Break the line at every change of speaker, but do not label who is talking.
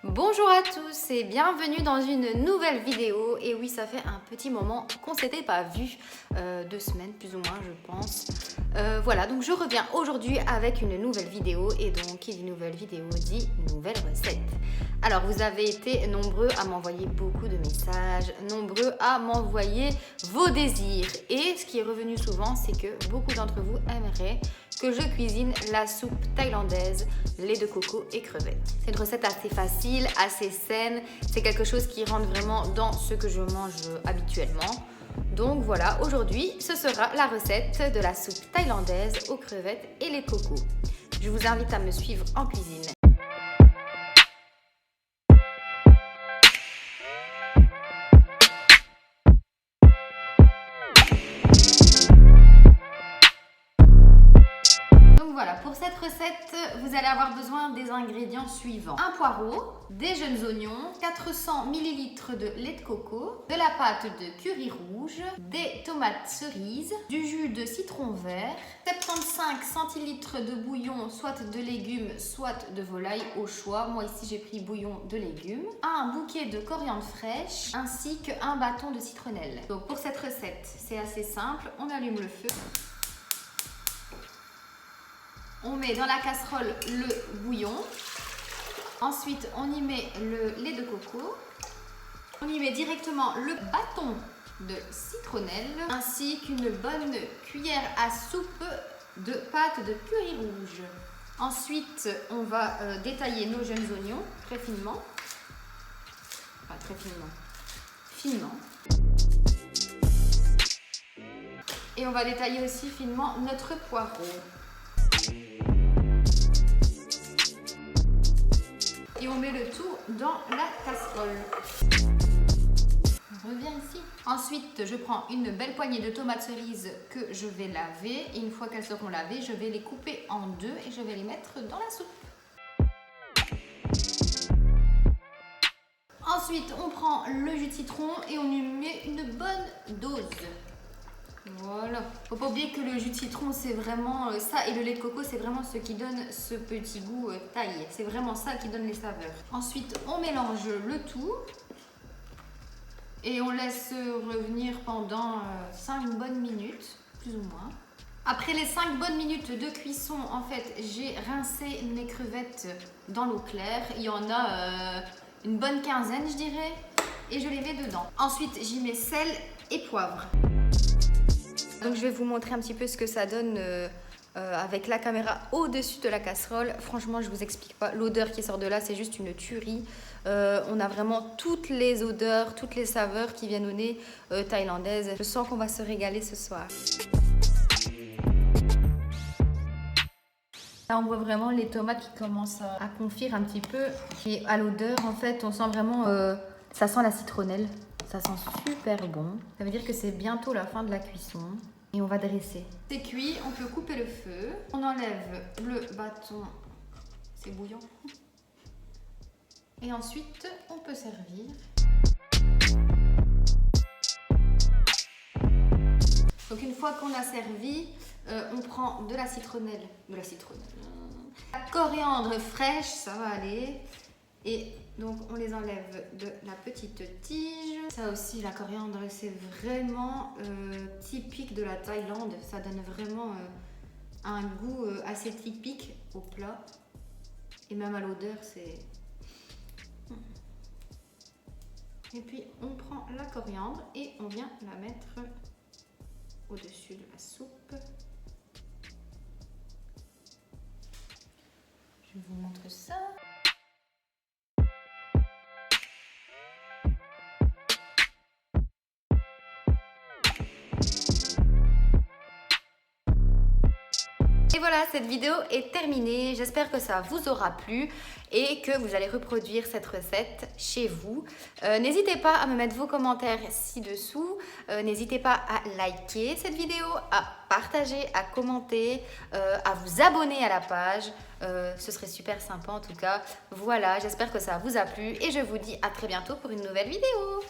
Bonjour à tous et bienvenue dans une nouvelle vidéo. Et oui, ça fait un petit moment qu'on s'était pas vu, 2 semaines plus ou moins je pense. Voilà, donc je reviens aujourd'hui avec une nouvelle vidéo. Et donc qui dit nouvelle vidéo dit nouvelle recette. Alors vous avez été nombreux à m'envoyer beaucoup de messages, nombreux à m'envoyer vos désirs. Et ce qui est revenu souvent, c'est que beaucoup d'entre vous aimeraient que je cuisine la soupe thaïlandaise, lait de coco et crevettes. C'est une recette assez facile, assez saine, c'est quelque chose qui rentre vraiment dans ce que je mange habituellement. Donc voilà, aujourd'hui ce sera la recette de la soupe thaïlandaise aux crevettes et lait de coco. Je vous invite à me suivre en cuisine. Voilà, pour cette recette, vous allez avoir besoin des ingrédients suivants. Un poireau, des jeunes oignons, 400 ml de lait de coco, de la pâte de curry rouge, des tomates cerises, du jus de citron vert, 75 centilitres de bouillon, soit de légumes, soit de volaille au choix. Moi ici j'ai pris bouillon de légumes, un bouquet de coriandre fraîche, ainsi qu'un bâton de citronnelle. Donc pour cette recette, c'est assez simple, on allume le feu. On met dans la casserole le bouillon. Ensuite, on y met le lait de coco. On y met directement le bâton de citronnelle ainsi qu'une bonne cuillère à soupe de pâte de curry rouge. Ensuite, on va détailler nos jeunes oignons très finement. Enfin, très finement. Finement. Et on va détailler aussi finement notre poireau. Et on met le tout dans la casserole. On revient ici. Ensuite, je prends une belle poignée de tomates cerises que je vais laver. Et une fois qu'elles seront lavées, je vais les couper en deux et je vais les mettre dans la soupe. Ensuite, on prend le jus de citron et on y met une bonne dose. Voilà. Faut pas oublier que le jus de citron c'est vraiment ça et le lait de coco c'est vraiment ce qui donne ce petit goût thaï. C'est vraiment ça qui donne les saveurs. Ensuite on mélange le tout et on laisse revenir pendant 5 bonnes minutes plus ou moins. Après les 5 bonnes minutes de cuisson, en fait j'ai rincé mes crevettes dans l'eau claire. Il y en a une bonne quinzaine je dirais et je les mets dedans. Ensuite j'y mets sel et poivre. Donc je vais vous montrer un petit peu ce que ça donne avec la caméra au-dessus de la casserole. Franchement, je vous explique pas. L'odeur qui sort de là, c'est juste une tuerie. On a vraiment toutes les odeurs, toutes les saveurs qui viennent au nez thaïlandaises. Je sens qu'on va se régaler ce soir. Là, on voit vraiment les tomates qui commencent à confire un petit peu. Et à l'odeur, en fait, on sent vraiment... ça sent la citronnelle. Ça sent super bon. Ça veut dire que c'est bientôt la fin de la cuisson. Et on va dresser. C'est cuit, on peut couper le feu. On enlève le bâton. C'est bouillant. Et ensuite, on peut servir. Donc une fois qu'on a servi, on prend de la citronnelle. La coriandre fraîche, ça va aller. Et donc on les enlève de la petite tige. Ça aussi, la coriandre, c'est vraiment typique de la Thaïlande. Ça donne vraiment un goût assez typique au plat. Et même à l'odeur, c'est... Et puis on prend la coriandre et on vient la mettre au-dessus de la soupe. Je vous montre ça. Et voilà, cette vidéo est terminée. J'espère que ça vous aura plu et que vous allez reproduire cette recette chez vous. N'hésitez pas à me mettre vos commentaires ci-dessous. N'hésitez pas à liker cette vidéo, à partager, à commenter, à vous abonner à la page. Ce serait super sympa en tout cas. Voilà, j'espère que ça vous a plu et je vous dis à très bientôt pour une nouvelle vidéo.